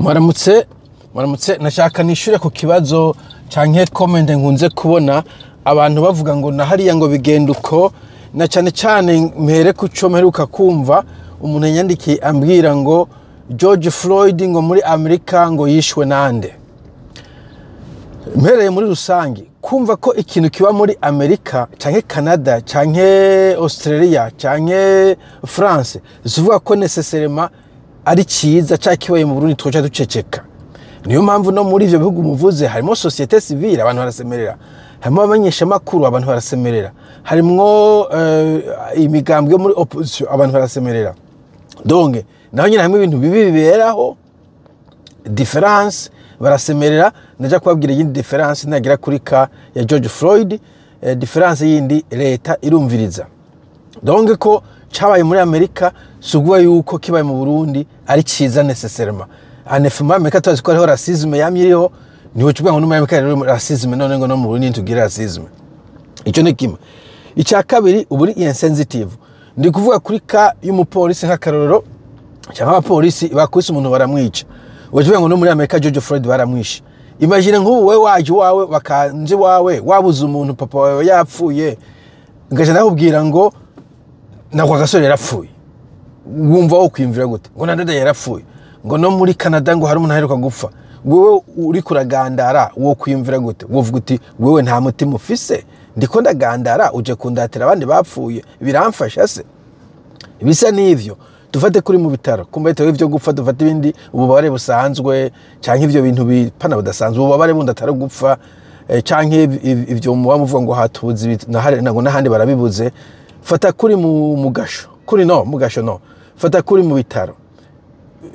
Mwaramutse nashaka nishure ku kibazo canke comment nkunze kubona abantu bavuga ngo na hariya ngo bigenda uko na cyane mpere kuco mperuka kumva umuntu yandikiye ambwira ngo George Floyd ngo muri Amerika ngo yishwe nande. Mpereye muri rusangi kumva ko ikintu kiba muri Amerika canke Canada canke Australia canke France zivuga ko necessairement ari ciza cyakibaye mu Burundi twoca duceceka. Niyo mpamvu no muri ivyo bihugu muvuze harimo societe civile abantu barasemerera, harimo abanyesha makuru abantu barasemerera, harimo imigambwe muri opposition abantu barasemerera. Donc naho nyine hamwe ibintu bibi biberaho difference barasemerera. Naja kubabwira yindi difference nagira kuri ka ya George Floyd, difference yindi leta irumviriza. Donc ko cabaye muri Amerika suguwa yuko kibaye mu Burundi ari ciza necessairement. Anefuma Amerika tuzi ko ariho racisme yamyiriho, niho cyubwa ngo no muri Amerika ariho racisme none ngo no mu Burundi tugira racisme. Ico ni kimwe. Icya kabiri uburi insensitive. Ndi kuvuga kuri ka y'umupolisi nk'akarorero cyangwa abapolisi bakwise umuntu baramwica. Waje ngo no muri Amerika George Floyd baramwisha. Imagine nk'ubu we waje wawe bakanje wawe wabuze umuntu papa wawe yapfuye. Ngaje nakubwira ngo nakwa gasore yarapfuye. Wumva wo kwimvira gute? Ngo ndada yarapfuye. Ngo no muri Canada ngo hari umuntu aheruka gupfa. Wewe uri kuragandara wo kwimvira gute? Wovuga uti wewe nta mutima ufise. Ndiko ndagandara uje kundatira abandi bapfuye. Biramfasha se. Bisa n'ivyo. Dufate kuri mu bitaro kumbete ivyo gupfa dufate ibindi ububare busanzwe canke ivyo bintu bipana budasanzwe ububare bundi atari gupfa canke ivyo muba muvuga ngo hatubuze ngo nahandi barabibuze. Fata kuri mu mugasho kuri no mugasho no fata kuri mu bitaro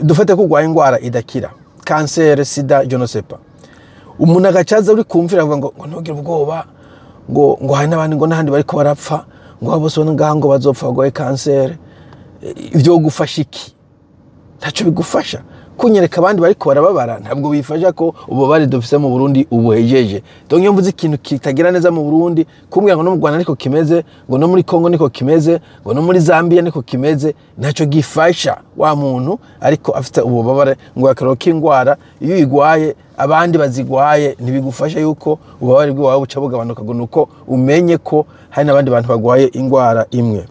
dufate ko gwa ingwara idakira cancer sida je ne sais pas umuntu agacaza uri kumvira avuga ngo ntugire ubwoba ngo hari nabandi ngo nahandi bariko barapfa ngo abose ngo bazopfa gwa cancer. Ivyo gufasha iki? Ntaco bigufasha. Kunyereka abandi bariko barababara ntabwo bifasha ko ububare dufise mu Burundi ubuhejeje. Donc iyo mvuze ikintu kitagira neza mu Burundi kumbwira ngo no mu Rwanda niko kimeze, ngo no muri Kongo niko kimeze, ngo no muri Zambia niko kimeze, ntaco gifasha wa muntu ariko afite ububabare ngo akaroka ingwara iyo igwaye abandi bazigwaye ntibigufasha yuko ububabare bwawe buca bugabanuka ngo nuko umenye ko hari nabandi bantu bagwaye ingwara imwe.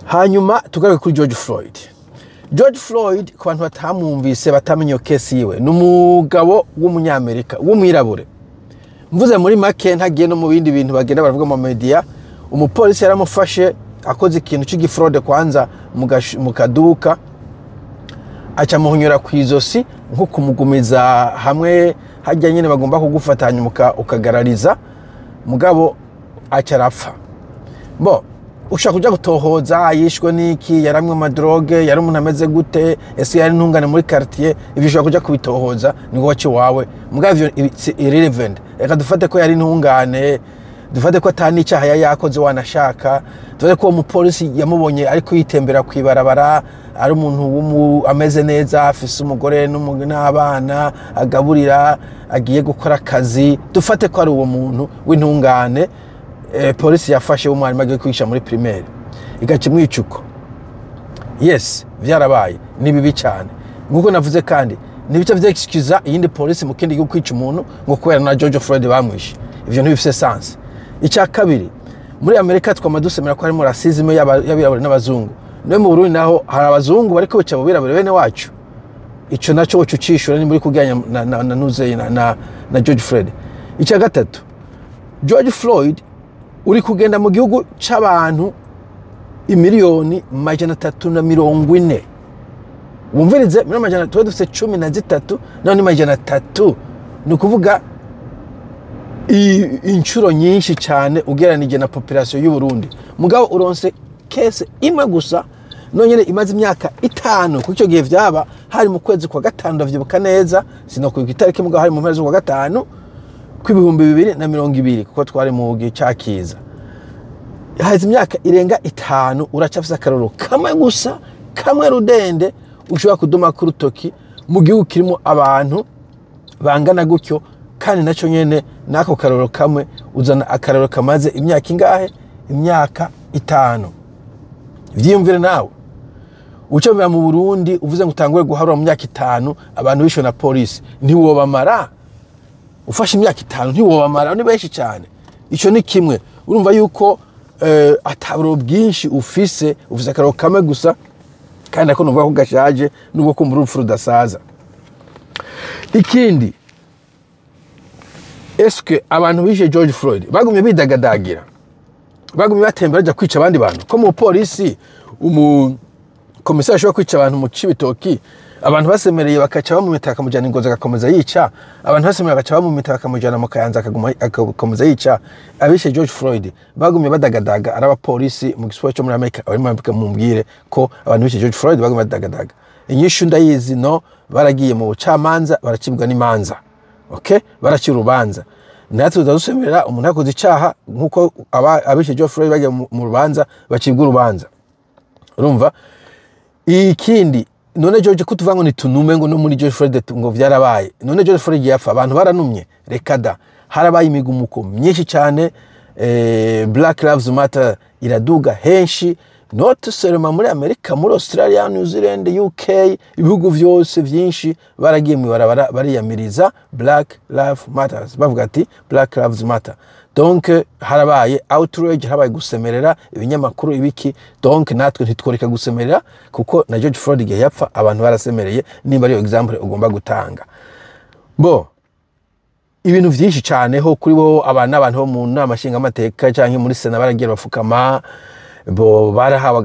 Hanyuma tugaruke kuri George Floyd. George Floyd ku bantu batamwumvise batamenye case yiwe n'umugabo w'umunyamerika w'umwirabure. Mvuze muri make ntagiye no mu bindi bintu bagenda baravuga mu media. Umupolisi yaramufashe akoze ikintu c'igifraude kwanza mu kaduka aca muhunyura kwizosi nko kumugumiza hamwe hajya nyine bagomba kugufata hanyuma ukagarariza mugabo aca arapfa. Bo ushaka kuja gutohoza yishwe niki yaramwe madroge yari umuntu ameze gute ese yari ntungane muri quartier ivyo ushaka kuja kubitohoza niko waci wawe mugavyo irrelevant. Reka dufate ko yari ntungane dufate ko atani icyaha yakoze wanashaka dufate ko umupolisi yamubonye ariko yitembera kwibarabara ari umuntu ameze neza afise umugore n'abana agaburira agiye gukora akazi dufate ko ari uwo muntu w'intungane. Polisi yafashe umwarimu agiye kwigisha muri primaire igaca imwicuko. Yes vyarabaye ni bibi cyane nguko navuze kandi nibice vyexcuse iyindi polisi mu kindi kwica umuntu ngo kubera na George Floyd bamwishe. Ivyo ntibifise sense. Icya kabiri muri Amerika twamadusemera ko harimo racisme y'abirabure n'abazungu. No mu Burundi naho hari abazungu bariko bica mu birabure bene wacu. Ico naco ucishura ni muri kuganya na nuze na George Floyd. Icya gatatu George Floyd uri kugenda mu gihugu c'abantu imiliyoni 340. Wumvirize muri 313 none 300 ni kuvuga inshuro nyinshi cyane ugeranije na population y'u Burundi. Mugabo uronse case imwe gusa nonyene imaze imyaka 5 kuko icyo gihe vyaba hari mu kwezi kwa gatanu ndavyibuka neza sinokwibuka itariki mugabo hari mu mpera z'ukwa gatanu kw'ibihumbi 2020 kuko twari mu gihe cyakiza. Hazi imyaka irenga 5 uracafisa akaroro kamwe gusa kamwe rudende ushobora kuduma ku rutoki mu gihugu kirimo abantu bangana gutyo kandi naco nyene nako karoro kamwe uzana akaroro kamaze imyaka ingahe? Imyaka 5. Vyiyumvire nawe ucomera mu Burundi uvuze ngo utangwe guharura mu myaka 5 abantu bishwe na police ntiwobamara ufashe imyaka 5 ntiwobamara ni benshi cyane ico ni kimwe urumva yuko ataburo bwinshi ufise akaro kamwe gusa kandi ako nuvuga ko gashaje nubwo ko muri urupfu rudasaza ikindi eske abantu bishe George Floyd bagumye bidagadagira bagumye batembera ajya kwica abandi bantu ko mu polisi komisari ashobora kwica abantu mu Cibitoki abantu basemereye bakaca bamumita bakamujyana Ingozi agakomeza yica abantu basemereye bakaca bamumita bakamujyana mu Kayanza agakomeza yica abishe George Floyd bagumye badagadaga araba polisi mu gispo cyo muri Amerika abari mumbwire ko abantu bishe George Floyd bagumye badagadaga inyishu ndayizi no baragiye mu bucamanza baracibwa n'imanza okay baracira urubanza natwe tuzadusemerera umuntu yakoze icaha nkuko abishe George Floyd bagiye mu rubanza bacibwa urubanza urumva ikindi none George kutuvuga ngo nitunume ngo no muri George Floyd ngo vyarabaye none George Floyd yapfa abantu baranumye rekada harabaye imigumuko myinshi cyane Black Lives Matter iraduga henshi not seulement muri Amerika muri Australia New Zealand UK ibihugu vyose vyinshi baragiye mu barabara bariyamiriza Black Lives Matter bavuga ati Black Lives Matter donc harabaye outrage harabaye gusemerera ibinyamakuru ibiki donc natwe ntitworeka gusemerera kuko na George Floyd igihe yapfa abantu barasemereye nimba ari example ugomba gutanga bo ibintu vyinshi cyane ho kuri bo abantu bo mu nama nshinga amateka cyangwa muri Sena baragiye bafukama bo barahawe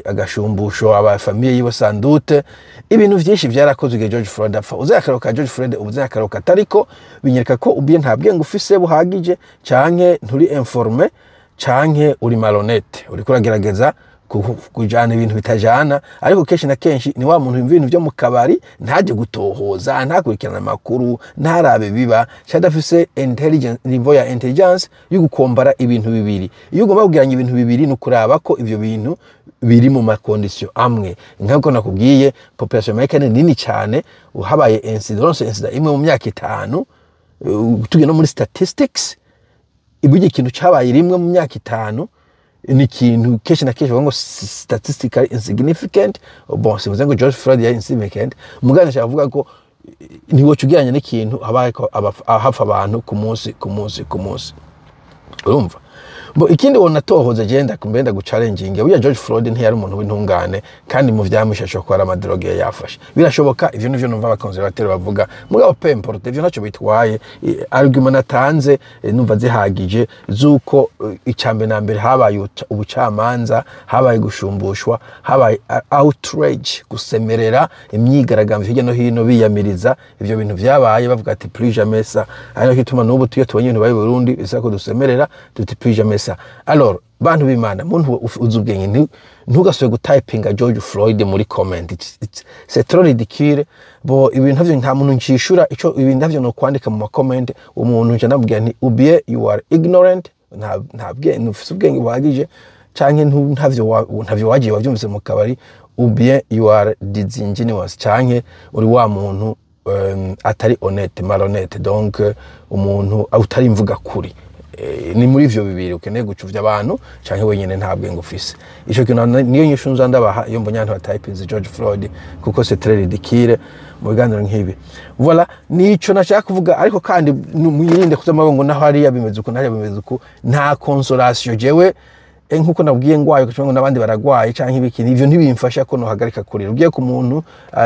agashumbusho aba famille yibo sandute ibintu vyinshi byarakozwe igihe George Floyd apfa uzakaroka George Floyd ubuzakaroka tariko binyereka ko ubiye ntabwenge ufise buhagije canke nturi informé canke uri malhonnête uri kuragerageza kujana ibintu bitajana ariko kenshi na kenshi ni wa muntu ibintu byo mu kabari ntaje gutohoza ntakurikirana makuru ntarabe biba cyadafise intelligence niveau ya intelligence yo gukombara ibintu bibiri iyo ugomba kugiranya ibintu bibiri nukuraba ko ivyo bintu biri mu makondisyo amwe nkako nakubwiye population americane nini cyane uhabaye incidence imwe mu myaka 5 tugiye no muri statistics ibuje ikintu cyabaye rimwe mu myaka 5 ni ikintu kenshi na kenshi ngo statistically insignificant bon sivuze ngo George Floyd ya insignificant muganisha avuga ko niwo cugiranya n'ikintu habaye ko hafa abantu ku munsi urumva bo ikindi wona tohoza genda kumbenda guchallenging uya George Floyd ntiyari umuntu w'intungane kandi mu vyamishasho ko ari amadroge yafashe birashoboka ivyo nivyo numva abakonservateur bavuga mugabo peu importe ivyo naco bitwaye argument natanze numva zihagije zuko icambe na mbere habaye ubucamanza habaye gushumbushwa habaye outrage gusemerera imyigaragambyo hirya no hino biyamiriza ivyo bintu vyabaye bavuga ati plus jamais ça ari kituma n'ubu tuyo tubonye ibintu bayi Burundi bisako dusemerera tuti plus jamais ça alors bantu bimana muntu uzubwenge ntugaswe gutypinga George Floyd muri comment c'est trop ridicule bo ibintu byo nta muntu nshishura ico ibintu byo no kwandika mu comment umuntu nje nabwira nti ubie you are ignorant ntabwe nufise ubwenge buhagije canke ntavyo wagiye wavyumvise mu kabari ubie you are disingenuous canke uri wa muntu atari honnête malhonnête donc umuntu utari mvuga kuri ni muri ivyo bibiri ukeneye gucuvya abantu canke wenyene ntabwe ngufise ico kintu niyo nyishunza ndabaha iyo mbonyantu batypinze George Floyd kuko c'est très ridicule mu biganiro nk'ibi voilà nico nashaka kuvuga ariko kandi mwirinde kuzamabongo naho ari yabimeze uko ntari yabimeze uko nta consolation jewe nkuko nabwiye ngwaye kucyo n'abandi baragwaye canke ibiki ivyo ntibimfasha ko no hagarika kurira ugiye ku muntu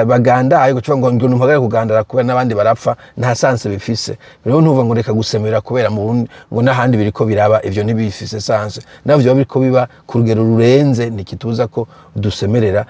baganda ayo kucyo ngo ntuhagarika kugandara kubera n'abandi barapfa nta sanse bifise rero ntuva ngo reka gusemera kubera mu ngo nahandi biriko biraba ivyo ntibifise sanse navyo biriko biba ku rugero rurenze nikituza ko dusemerera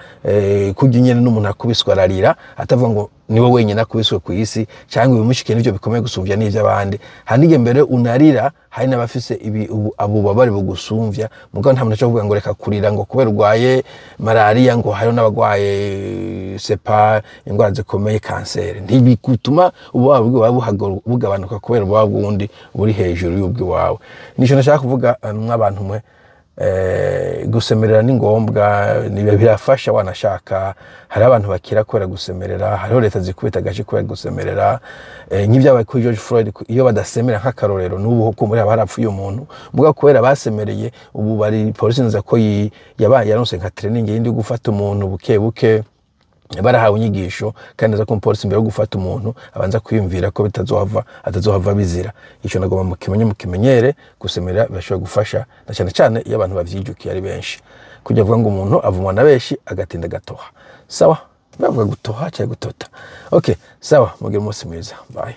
kujya nyene n'umuntu akubiswa ararira atavuga ngo niwe wenyine akubiswe ku isi cyangwa bimushike n'ivyo bikomeye gusumvya n'ivyo abandi handige mbere unarira hari n'abafise ibi abo babari bugusumvya mugo nta muntu cyo kuvuga ngo reka kurira ngo kubera urwaye malaria ngo hari n'abagwaye sepa ingwara zikomeye cancer ntibikutuma ubwabo bugabanuka kubera ubwabo wundi buri hejuru y'ubwi wawe nico nashaka kuvuga nk'abantu mwe gusemerera ni ngombwa, birafasha wanashaka. Hari abantu bakira kubera gusemerera, hariho leta zikubita agace kubera gusemerera. Nk'ibyabaye kuri George Floyd, iyo badasemera nk'akarorero n'ubu huko muri abarapfuye umuntu mbuga kubera basemereye, ubu bari polisi nza ko yabaye yaronse nka training yindi yo gufata umuntu buke buke, barahawe inyigisho kandi neza ko umupolisi mbere yo gufata umuntu abanza kwiyumvira ko atazohava bizira. Ico nagomba mukimenyere, gusemerera birashobora gufasha, na cyane cyane iyo abantu bavyijukiye ari benshi. Kujya vuga ngo umuntu avumwa na benshi agatinda gatoha. Sawa, bavuga gutoha cyangwa gutota. Okay, sawa, mugire umunsi mwiza. Bye.